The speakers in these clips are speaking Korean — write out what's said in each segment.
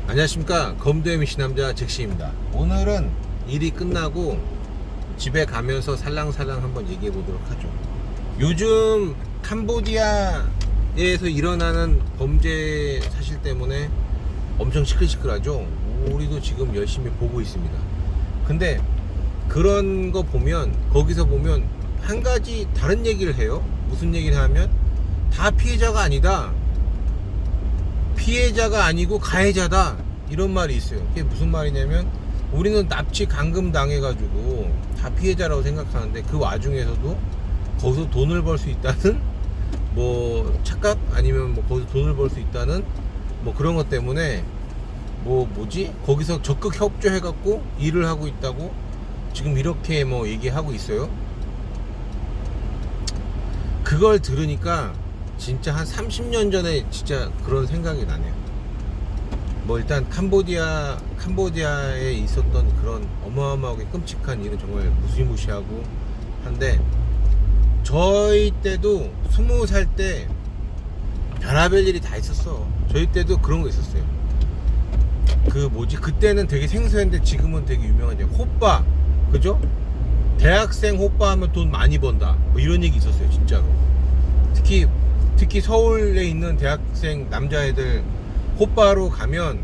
안녕하십니까. 검도의 미신남자 잭시입니다. 오늘은 일이 끝나고 집에 가면서 살랑살랑 한번 얘기해 보도록 하죠. 요즘 캄보디아에서 일어나는 범죄 사실 때문에 엄청 시끌시끌하죠. 우리도 지금 열심히 보고 있습니다. 근데 그런 거 보면, 거기서 보면 한 가지 다른 얘기를 해요. 무슨 얘기를 하면 다 피해자가 아니다, 피해자가 아니고 가해자다, 이런 말이 있어요. 그게 무슨 말이냐면, 우리는 납치 감금 당해가지고 다 피해자라고 생각하는데 그 와중에서도 거기서 돈을 벌 수 있다는 뭐 착각, 아니면 뭐 거기서 돈을 벌 수 있다는 뭐 그런 것 때문에 거기서 적극 협조해갖고 일을 하고 있다고 지금 이렇게 뭐 얘기하고 있어요. 그걸 들으니까 진짜 한 30년 전에 진짜 그런 생각이 나네요. 뭐 일단 캄보디아에 있었던 그런 어마어마하게 끔찍한 일은 정말 무시무시하고 한데, 저희 때도 20살 때 별의별 일이 다 있었어. 저희 때도 그런 거 있었어요. 그때는 되게 생소했는데 지금은 되게 유명하죠. 호빠, 그죠? 대학생 호빠 하면 돈 많이 번다, 뭐 이런 얘기 있었어요, 진짜로. 특히 서울에 있는 대학생 남자애들 호빠로 가면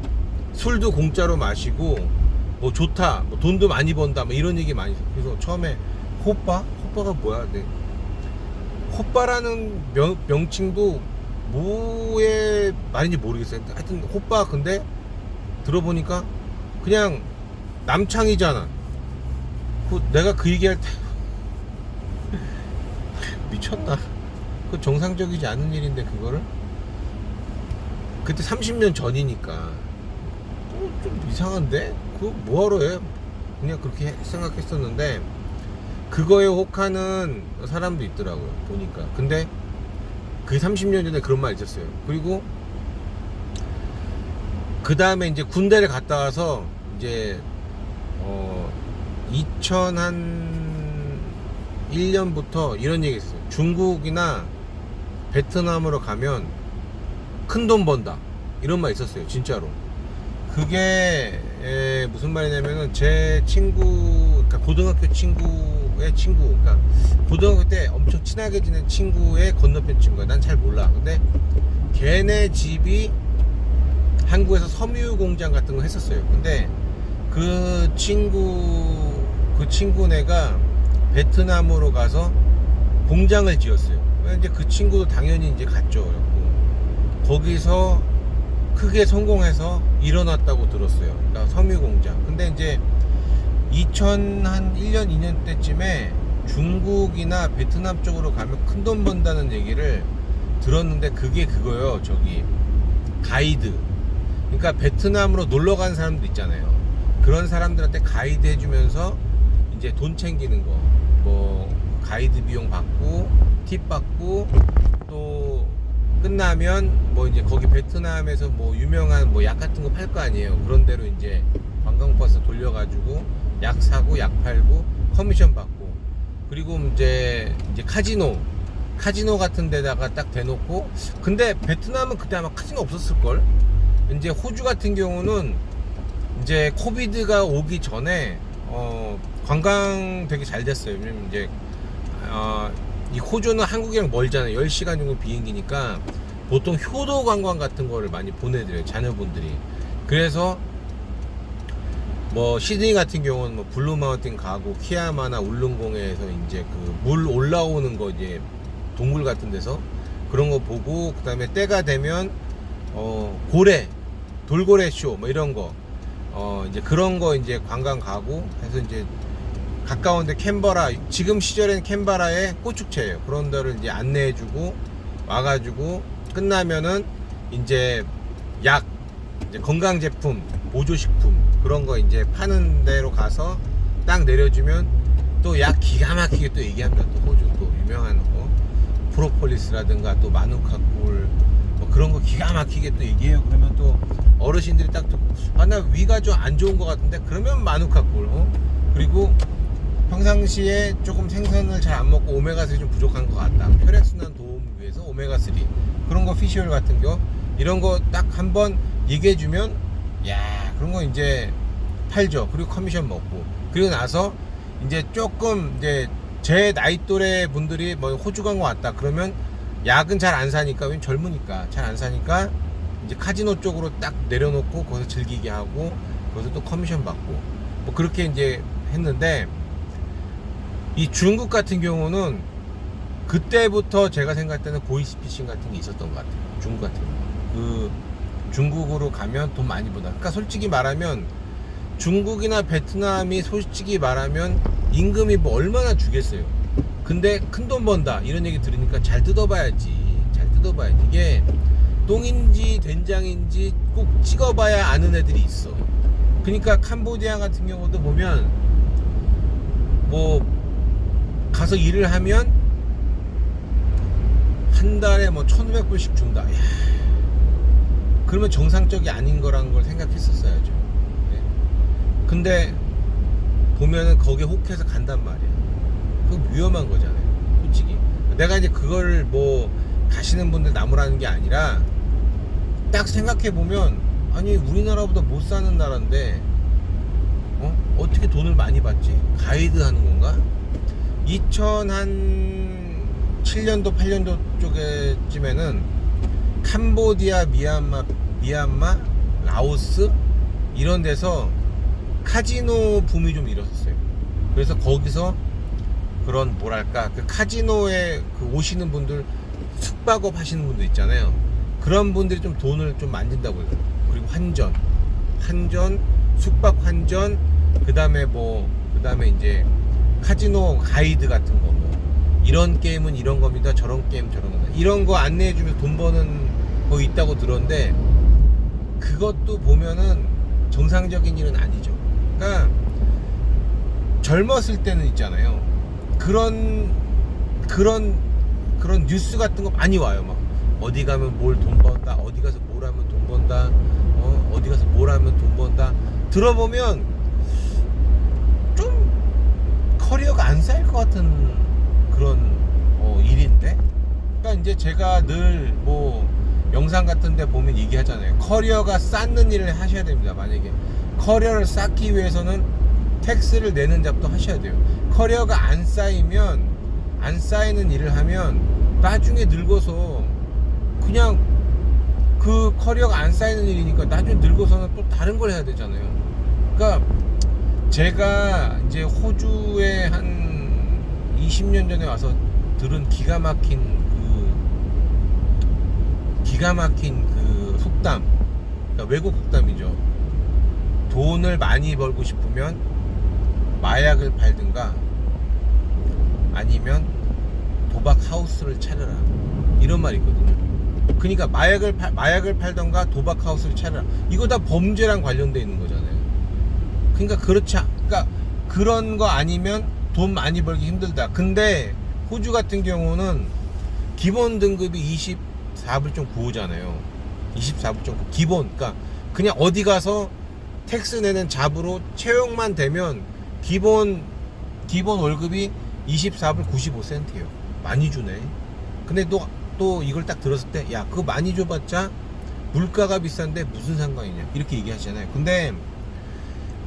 술도 공짜로 마시고 뭐 좋다, 뭐 돈도 많이 번다, 뭐 이런 얘기 많이 있어요. 그래서 처음에 호빠가 뭐야? 네. 호빠라는 명칭도 뭐의 말인지 모르겠어요. 하여튼 호빠, 근데 들어보니까 그냥 남창이잖아. 내가 그 얘기할 때 미쳤나? 그 정상적이지 않은 일인데 그거를 그때 30년 전이니까 좀 이상한데? 그거 뭐하러 해? 그냥 그렇게 생각했었는데, 그거에 혹하는 사람도 있더라고요, 보니까. 근데 그게 30년 전에 그런 말이 있었어요. 그리고 그 다음에 이제 군대를 갔다 와서 이제 2001년부터 이런 얘기 했어요. 중국이나 베트남으로 가면 큰 돈 번다, 이런 말 있었어요, 진짜로. 그게 무슨 말이냐면은, 제 친구, 그러니까 고등학교 친구의 친구, 그러니까 고등학교 때 엄청 친하게 지낸 친구의 건너편 친구야. 난 잘 몰라. 근데 걔네 집이 한국에서 섬유 공장 같은 거 했었어요. 근데 그 친구네가 베트남으로 가서 공장을 지었어요. 이제 그 친구도 당연히 이제 갔죠. 거기서 크게 성공해서 일어났다고 들었어요. 그러니까 섬유 공장. 근데 이제 2001년 2년 때쯤에 중국이나 베트남 쪽으로 가면 큰 돈 번다는 얘기를 들었는데, 그게 그거요. 저기 가이드. 그러니까 베트남으로 놀러 간 사람들 있잖아요. 그런 사람들한테 가이드 해주면서 이제 돈 챙기는 거, 뭐 가이드 비용 받고 팁 받고, 또 끝나면 뭐 이제 거기 베트남에서 뭐 유명한 뭐 약 같은 거 팔 거 아니에요. 그런 데로 이제 관광버스 돌려가지고 약 사고 약 팔고 커미션 받고, 그리고 이제 카지노 같은 데다가 딱 대놓고. 근데 베트남은 그때 아마 카지노 없었을걸. 이제 호주 같은 경우는 이제 코비드가 오기 전에 관광 되게 잘 됐어요. 왜냐면 이제 이 호주는 한국이랑 멀잖아요. 10시간 정도 비행기니까 보통 효도 관광 같은 거를 많이 보내드려요, 자녀분들이. 그래서 뭐 시드니 같은 경우는 뭐 블루 마운틴 가고, 키아마나 울릉공에서 이제 그 물 올라오는 거, 이제 동굴 같은 데서 그런 거 보고, 그 다음에 때가 되면 돌고래 쇼 뭐 이런 거, 이제 그런 거 이제 관광 가고 해서, 이제 가까운데 캔버라, 지금 시절엔 캔버라에 꽃축제예요. 그런 데를 이제 안내해주고 와가지고, 끝나면은 이제 약, 이제 건강제품, 보조식품 그런 거 이제 파는 데로 가서 딱 내려주면 또 약 기가 막히게 또 얘기합니다. 또 호주 또 유명한 거 프로폴리스라든가 또 마누카꿀 뭐 그런 거 기가 막히게 또 얘기해요. 그러면 또 어르신들이 딱 듣고, 나 위가 좀 안 좋은 것 같은데, 그러면 마누카꿀. 그리고 평상시에 조금 생선을 잘 안 먹고 오메가3 좀 부족한 것 같다, 혈액순환 도움을 위해서 오메가3 그런 거, 피시올 같은 거, 이런 거 딱 한번 얘기해주면 야, 그런 거 이제 팔죠. 그리고 커미션 먹고. 그리고 나서 이제 조금 이제 제 나이 또래 분들이 뭐 호주 간 거 왔다 그러면 약은 잘 안 사니까, 왜냐면 젊으니까 잘 안 사니까 이제 카지노 쪽으로 딱 내려놓고 거기서 즐기게 하고 거기서 또 커미션 받고 뭐 그렇게 이제 했는데, 이 중국 같은 경우는 그때부터 제가 생각할 때는 보이스피싱 같은 게 있었던 것 같아요. 중국 같은 경우. 그 중국으로 가면 돈 많이 버다. 그러니까 솔직히 말하면 중국이나 베트남이 솔직히 말하면 임금이 뭐 얼마나 주겠어요. 근데 큰 돈 번다 이런 얘기 들으니까 잘 뜯어봐야지. 잘 뜯어봐야지. 이게 똥인지 된장인지 꼭 찍어봐야 아는 애들이 있어. 그러니까 캄보디아 같은 경우도 보면 뭐 가서 일을 하면 한 달에 뭐 1,500불씩 준다. 야, 그러면 정상적이 아닌 거라는 걸 생각했었어야죠. 네. 근데 보면은 거기에 혹해서 간단 말이야. 그거 위험한 거잖아요. 솔직히. 내가 이제 그걸 뭐 가시는 분들 나무라는 게 아니라 딱 생각해 보면, 아니 우리나라보다 못 사는 나라인데 어떻게 돈을 많이 받지? 가이드 하는 건가? 2007년도 8년도 쪽에쯤에는 캄보디아, 미얀마, 라오스 이런 데서 카지노 붐이 좀 일었었어요. 그래서 거기서 그런 뭐랄까 그 카지노에 그 오시는 분들, 숙박업 하시는 분들 있잖아요. 그런 분들이 좀 돈을 좀 만진다고 해요. 그리고 환전, 숙박 환전, 그 다음에 이제 카지노 가이드 같은 거, 뭐 이런 게임은 이런 겁니다, 저런 게임 저런 겁니다, 이런 거 안내해주면 돈 버는 거 있다고 들었는데, 그것도 보면은 정상적인 일은 아니죠. 그러니까 젊었을 때는 있잖아요, 그런 뉴스 같은 거 많이 와요. 막 어디 가면 뭘 돈 번다, 어디 가서 뭘 하면 돈 번다, 어디 가서 뭘 하면 돈 번다. 들어보면 좀 커리어가 안 쌓일 것 같은 그런 일인데. 그러니까 이제 제가 늘 뭐 영상 같은 데 보면 얘기하잖아요. 커리어가 쌓는 일을 하셔야 됩니다. 만약에 커리어를 쌓기 위해서는 텍스를 내는 잡도 하셔야 돼요. 커리어가 안 쌓이는 일을 하면 나중에 늙어서 그냥 그 커리어가 안 쌓이는 일이니까 나중에 늙어서는 또 다른 걸 해야 되잖아요. 그러니까 제가 이제 호주에 한 20년 전에 와서 들은 기가 막힌 그 속담, 그러니까 외국 속담이죠. 돈을 많이 벌고 싶으면 마약을 팔든가 아니면 도박 하우스를 차려라, 이런 말이 있거든요. 그러니까 마약을 팔던가 도박 하우스를 차려라, 이거 다 범죄랑 관련돼 있는 거잖아요. 그러니까 그러니까 그런 거 아니면 돈 많이 벌기 힘들다. 근데 호주 같은 경우는 기본 등급이 24불.95잖아요 24불.9 기본. 그러니까 그냥 어디 가서 텍스 내는 잡으로 채용만 되면 기본 월급이 24불 95센트예요. 많이 주네. 근데 또 이걸 딱 들었을 때, 야 그거 많이 줘봤자 물가가 비싼데 무슨 상관이냐, 이렇게 얘기하시잖아요. 근데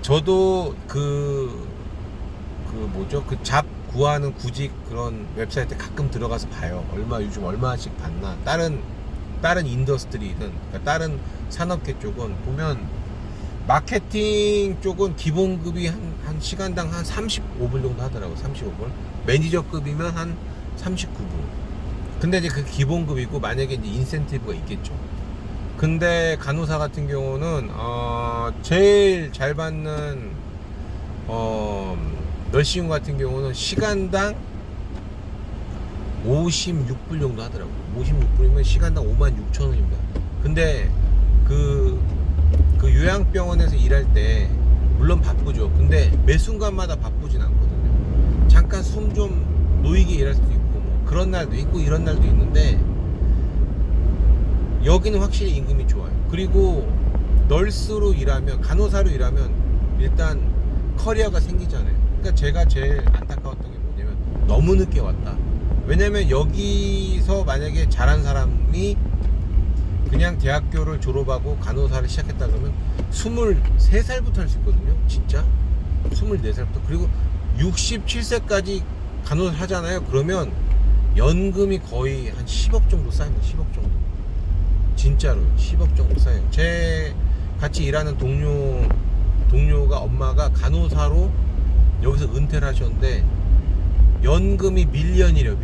저도 그 잡 구하는 구직 그런 웹사이트 가끔 들어가서 봐요. 요즘 얼마씩 받나. 다른 인더스트리든, 그러니까 다른 산업계 쪽은 보면 마케팅 쪽은 기본급이 한 시간당 한 35불 정도 하더라고. 35불. 매니저급이면 한 39불. 근데 이제 그 기본급이고, 만약에 이제 인센티브가 있겠죠. 근데 간호사 같은 경우는 제일 잘 받는 너싱 같은 경우는 시간당 56불 정도 하더라고요. 56불이면 시간당 56,000원입니다. 근데 그 요양병원에서 일할 때 물론 바쁘죠. 근데 매 순간마다 바쁘진 않거든요. 잠깐 숨 좀 놓이게 일할 수도 있고, 뭐 그런 날도 있고 이런 날도 있는데, 여기는 확실히 임금이 좋아요. 그리고 널스로 일하면, 간호사로 일하면 일단 커리어가 생기잖아요. 그러니까 제가 제일 안타까웠던 게 뭐냐면 너무 늦게 왔다. 왜냐면 여기서 만약에 잘한 사람이 그냥 대학교를 졸업하고 간호사를 시작했다 그러면 23살부터 할 수 있거든요. 진짜 24살부터. 그리고 67세까지 간호사 하잖아요. 그러면 연금이 거의 한 10억 정도 쌓입니다. 10억 정도. 진짜로 10억 정도 쌓여요. 제 같이 일하는 동료가 엄마가 간호사로 여기서 은퇴를 하셨는데 연금이 밀리언이래요.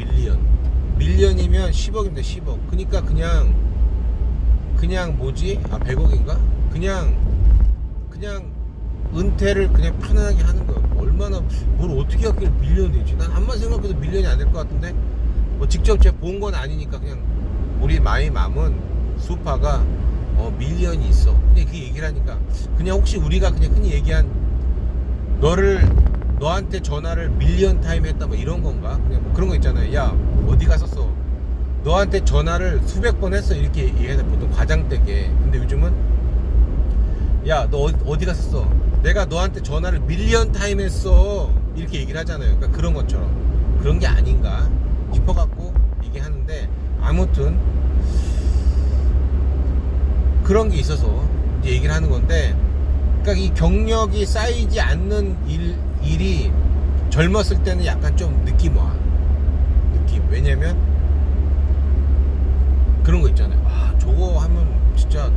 밀리언이면 10억입니다. 10억. 그러니까 그냥 뭐지? 100억인가? 그냥 은퇴를 그냥 편안하게 하는 거예요. 얼마나 뭘 어떻게 하길래 밀리언이 되지? 난 암만 생각해도 밀리언이 안 될 것 같은데 뭐 직접 제가 본 건 아니니까 그냥 우리 마이맘은 수파가 밀리언이 있어. 그냥 그 얘기를 하니까 그냥 혹시 우리가 그냥 흔히 얘기한 너한테 전화를 밀리언 타임 했다 뭐 이런 건가? 그냥 뭐 그런 거 있잖아요. 야 어디 갔었어? 너한테 전화를 수백 번 했어 이렇게 얘기해서 보통 과장되게. 근데 요즘은 야 너 어디 갔었어? 내가 너한테 전화를 밀리언 타임 했어 이렇게 얘기를 하잖아요. 그러니까 그런 것처럼 그런 게 아닌가 싶어갖고 얘기하는데 아무튼 그런 게 있어서 이제 얘기를 하는 건데, 그러니까 이 경력이 쌓이지 않는 일이 젊었을 때는 약간 좀 느낌. 왜냐면 그런 거 있잖아요. 저거 하면 진짜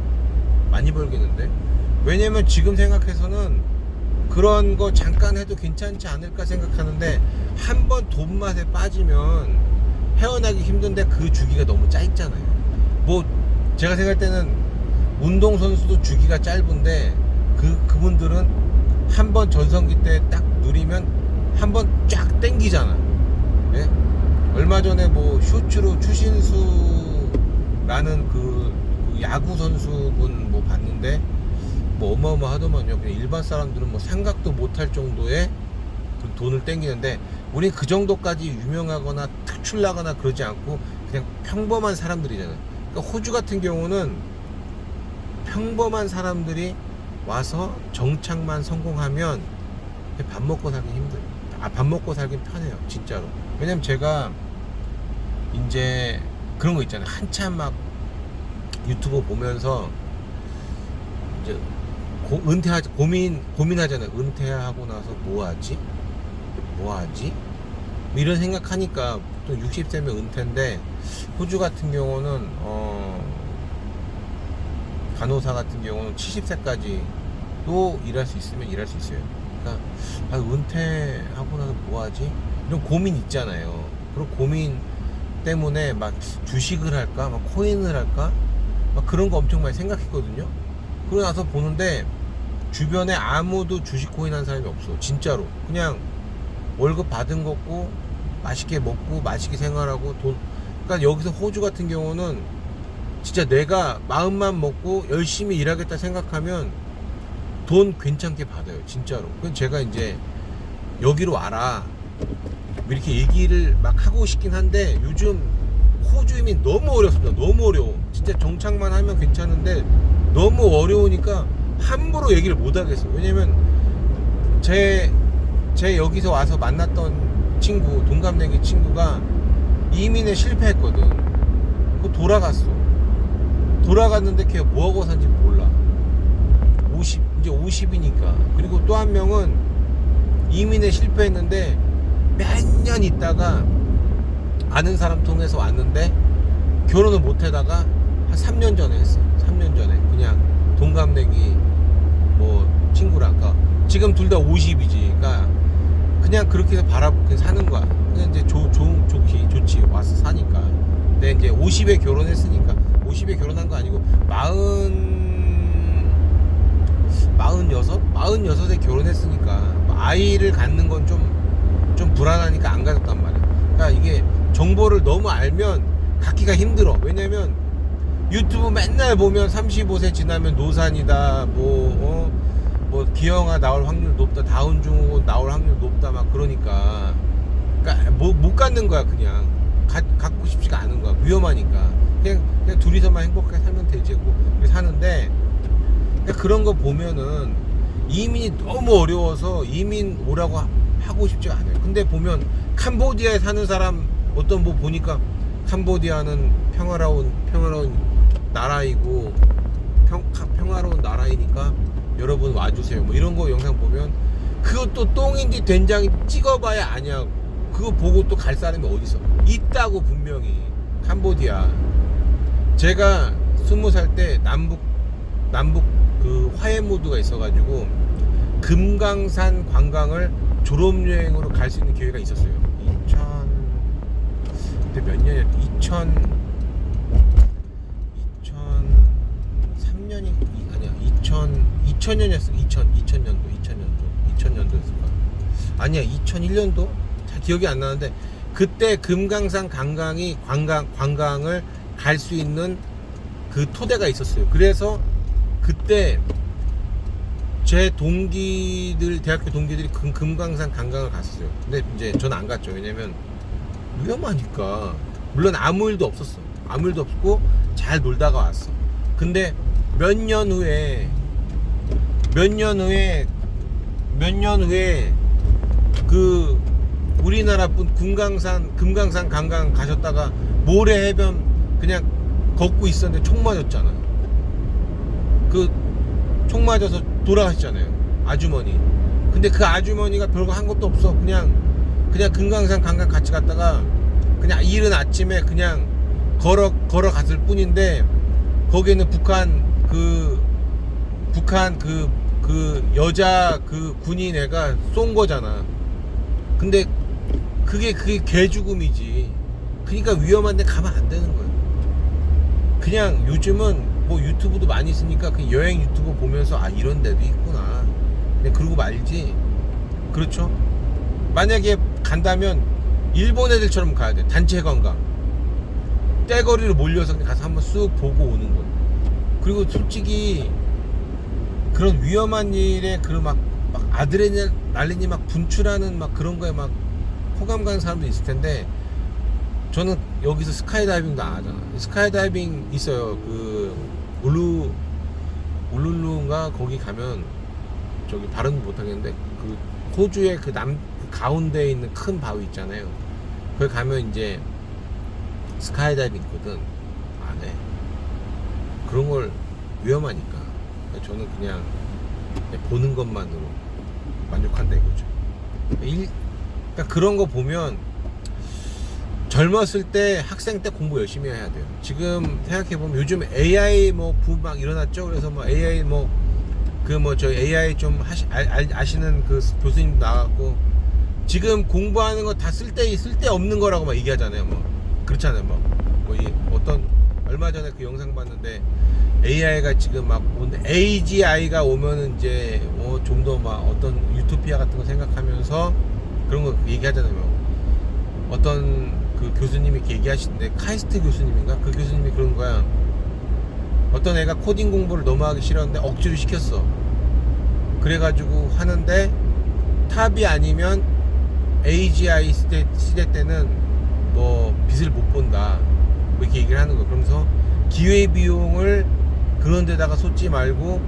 많이 벌겠는데. 왜냐면 지금 생각해서는 그런 거 잠깐 해도 괜찮지 않을까 생각하는데 한번 돈 맛에 빠지면 헤어나기 힘든데 그 주기가 너무 짧잖아요. 뭐 제가 생각할 때는 운동선수도 주기가 짧은데 그분들은 한번 전성기 때 딱 누리면 한번 쫙 땡기잖아. 예? 얼마 전에 뭐 쇼츠로 추신수라는 그 야구 선수분 뭐 봤는데 뭐 어마어마하더만요. 그냥 일반 사람들은 뭐 생각도 못할 정도의 그 돈을 땡기는데 우리 그 정도까지 유명하거나 특출나거나 그러지 않고 그냥 평범한 사람들이잖아요. 그러니까 호주 같은 경우는 평범한 사람들이 와서 정착만 성공하면 밥 먹고 살기 힘들어요. 밥 먹고 살긴 편해요. 진짜로. 왜냐면 제가 이제 그런 거 있잖아요. 한참 막 유튜브 보면서 이제 고민하잖아요. 은퇴하고 나서 뭐 하지? 이런 생각하니까 보통 60세면 은퇴인데 호주 같은 경우는 간호사 같은 경우는 70세까지 또 일할 수 있으면 일할 수 있어요. 그러니까 은퇴하고 나서 뭐 하지? 이런 고민 있잖아요. 그런 고민 때문에 막 주식을 할까? 막 코인을 할까? 막 그런 거 엄청 많이 생각했거든요. 그러고 나서 보는데 주변에 아무도 주식 코인 한 사람이 없어. 진짜로. 그냥 월급 받은 거고 맛있게 먹고 맛있게 생활하고 돈. 그러니까 여기서 호주 같은 경우는 진짜 내가 마음만 먹고 열심히 일하겠다 생각하면 돈 괜찮게 받아요. 진짜로. 그래서 제가 이제 여기로 와라 이렇게 얘기를 막 하고 싶긴 한데 요즘 호주 이민 너무 어렵습니다. 너무 어려워. 진짜 정착만 하면 괜찮은데 너무 어려우니까 함부로 얘기를 못 하겠어요. 왜냐면 제 여기서 와서 만났던 친구, 동갑내기 친구가 이민에 실패했거든. 그거 돌아갔는데 걔가 뭐하고 산지 몰라. 이제 50이니까. 그리고 또 한 명은 이민에 실패했는데 몇 년 있다가 아는 사람 통해서 왔는데 결혼을 못 하다가 한 3년 전에 했어. 3년 전에 그냥 동갑내기 뭐 친구랑. 그러니까 지금 둘 다 50이지. 그러니까 그냥 그렇게 해서 바라보고 사는 거야. 그냥 이제 좋지 와서 사니까. 근데 이제 50에 결혼했으니까 50에 결혼한 거 아니고 46에 결혼했으니까 아이를 갖는 건 좀 불안하니까 안 가졌단 말이야. 그러니까 이게 정보를 너무 알면 갖기가 힘들어. 왜냐면 유튜브 맨날 보면 35세 지나면 노산이다, 뭐 기형아 나올 확률 높다, 다운증후군 나올 확률 높다, 막 그러니까 못 갖는 거야. 그냥 갖고 싶지가 않은 거야. 위험하니까. 그냥 둘이서만 행복하게 살면 되지. 사는데 그런 거 보면은 이민이 너무 어려워서 이민 오라고 하고 싶지가 않아요. 근데 보면 캄보디아에 사는 사람 어떤 뭐 보니까 캄보디아는 평화로운 나라이고 평화로운 나라이니까 여러분 와주세요. 뭐 이런 거 영상 보면 그것도 똥인지 된장인지 찍어봐야 아냐. 그거 보고 또 갈 사람이 어디서 있다고. 분명히 캄보디아. 제가 20살 때 남북 그 화해 모드가 있어가지고 금강산 관광을 졸업여행으로 갈 수 있는 기회가 있었어요. 그때 몇 년이야? 2003년이 아니야. 2000년이었어. 2000년도였을까? 아니야. 2001년도? 잘 기억이 안 나는데 그때 금강산 관광을 갈 수 있는 그 토대가 있었어요. 그래서 그때 제 대학교 동기들이 금강산 관광을 갔어요. 근데 이제 저는 안 갔죠. 왜냐면 위험하니까. 물론 아무 일도 없었어. 아무 일도 없고 잘 놀다가 왔어. 근데 몇 년 후에 그 우리나라 분 금강산 관광 가셨다가 모래 해변 그냥 걷고 있었는데 총 맞았잖아. 그 총 맞아서 돌아가셨잖아요. 아주머니. 근데 그 아주머니가 별거 한 것도 없어. 그냥 금강산 관광 같이 갔다가 그냥 이른 아침에 그냥 걸어갔을 뿐인데 거기에는 북한 여자 그 군인 애가 쏜 거잖아. 근데 그게 개죽음이지. 그러니까 위험한데 가면 안 되는 거예요. 그냥 요즘은 뭐 유튜브도 많이 있으니까 그 여행 유튜브 보면서 아 이런 데도 있구나. 그냥 그러고 말지. 그렇죠? 만약에 간다면 일본 애들처럼 가야 돼. 단체 관광. 떼거리로 몰려서 그냥 가서 한번 쑥 보고 오는 거. 그리고 솔직히 그런 위험한 일에 그런 막 아드레날린이 막 분출하는 막 그런 거에 막 호감 가는 사람도 있을 텐데 저는 여기서 스카이다이빙도 안 하잖아. 스카이다이빙 있어요. 그 울룰루인가 거기 가면 저기 발음 못 하겠는데 그 호주의 그 가운데에 있는 큰 바위 있잖아요. 거기 가면 이제 스카이다이빙 있거든. 안 해. 그런 걸 위험하니까. 저는 그냥 보는 것만으로 만족한다 이거죠. 그러니까 그런 거 보면 젊었을 때 학생 때 공부 열심히 해야 돼요. 지금 생각해보면 요즘 AI 뭐 붐 막 일어났죠. 그래서 뭐 AI 저 AI 좀 아시는 그 교수님 나왔고 지금 공부하는 거 다 쓸데없는 거라고 막 얘기하잖아요. 뭐 그렇잖아요. 뭐 어떤 얼마 전에 그 영상 봤는데 AI가 지금 막 오는데 AGI가 오면은 이제 좀 더 막 어떤 유토피아 같은 거 생각하면서 그런 거 얘기하잖아요. 어떤 그 교수님이 이렇게 얘기하시는데 카이스트 교수님인가? 그 교수님이 그런 거야. 어떤 애가 코딩 공부를 너무 하기 싫었는데 억지로 시켰어. 그래가지고 하는데 탑이 아니면 AGI 시대 때는 뭐 빚을 못 본다. 뭐 이렇게 얘기를 하는 거. 그러면서 기회비용을 그런 데다가 쏟지 말고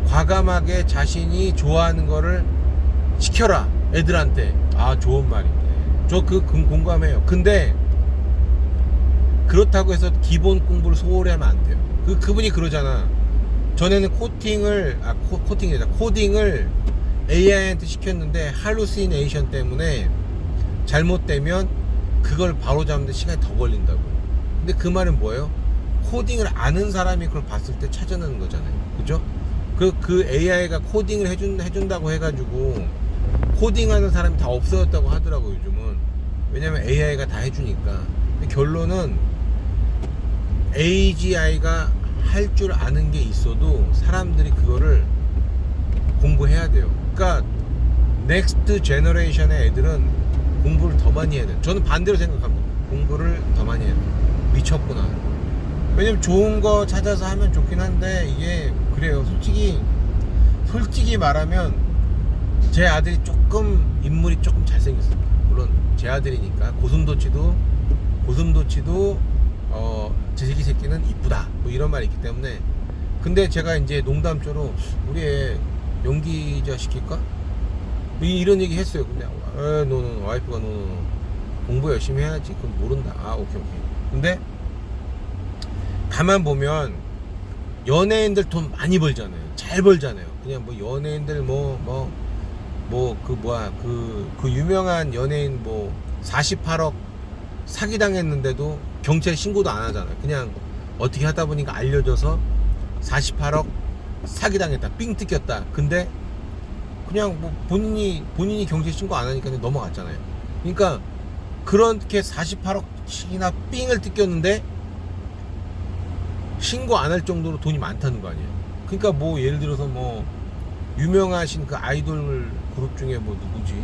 과감하게 자신이 좋아하는 거를 시켜라. 애들한테. 아, 좋은 말인데. 저 공감해요. 근데 그렇다고 해서 기본 공부를 소홀히 하면 안 돼요. 그분이 그러잖아. 전에는 코딩을 AI한테 시켰는데 할루시네이션 때문에 잘못되면 그걸 바로 잡는데 시간이 더 걸린다고. 근데 그 말은 뭐예요? 코딩을 아는 사람이 그걸 봤을 때 찾아내는 거잖아요. 그죠? 그 AI가 코딩을 해준다고 해가지고 코딩하는 사람이 다 없어졌다고 하더라고 요즘은. 왜냐면 AI가 다 해주니까. 근데 결론은 AGI가 할 줄 아는 게 있어도 사람들이 그거를 공부해야 돼요. 그러니까 넥스트 제너레이션의 애들은 공부를 더 많이 해야 돼요. 저는 반대로 생각합니다. 공부를 더 많이 해야 돼요. 미쳤구나. 왜냐면 좋은 거 찾아서 하면 좋긴 한데 이게 그래요. 솔직히 말하면 제 아들이 인물이 조금 잘생겼습니다. 물론 제 아들이니까 고슴도치도 제 새끼는 이쁘다 뭐 이런 말이 있기 때문에. 근데 제가 이제 농담조로 우리 애 연기자 시킬까? 이런 얘기 했어요. 근데 노 와이프가 공부 열심히 해야지. 그건 모른다. 아 오케이. 근데 가만 보면 연예인들 돈 많이 벌잖아요. 잘 벌잖아요. 그냥 뭐 연예인들 그 유명한 연예인 뭐 48억 사기당했는데도 경찰 신고도 안 하잖아요. 그냥 어떻게 하다 보니까 알려져서 48억 사기당했다, 삥 뜯겼다. 근데 그냥 뭐 본인이 경찰 신고 안 하니까 그냥 넘어갔잖아요. 그러니까 그렇게 48억씩이나 삥을 뜯겼는데 신고 안 할 정도로 돈이 많다는 거 아니에요. 그러니까 뭐 예를 들어서 뭐 유명하신 그 아이돌 그룹 중에 뭐 누구지?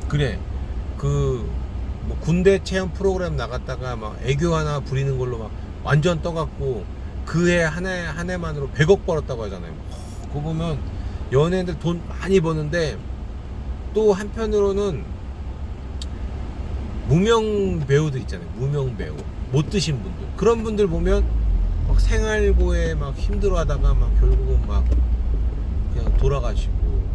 그래, 그 뭐 군대 체험 프로그램 나갔다가 막 애교 하나 부리는 걸로 막 완전 떠갖고 그 해 한 해만으로 100억 벌었다고 하잖아요. 그거 보면 연예인들 돈 많이 버는데 또 한편으로는 무명 배우들 있잖아요. 무명 배우 못 드신 분들, 그런 분들 보면 막 생활고에 막 힘들어하다가 막 결국은 막 그냥 돌아가시고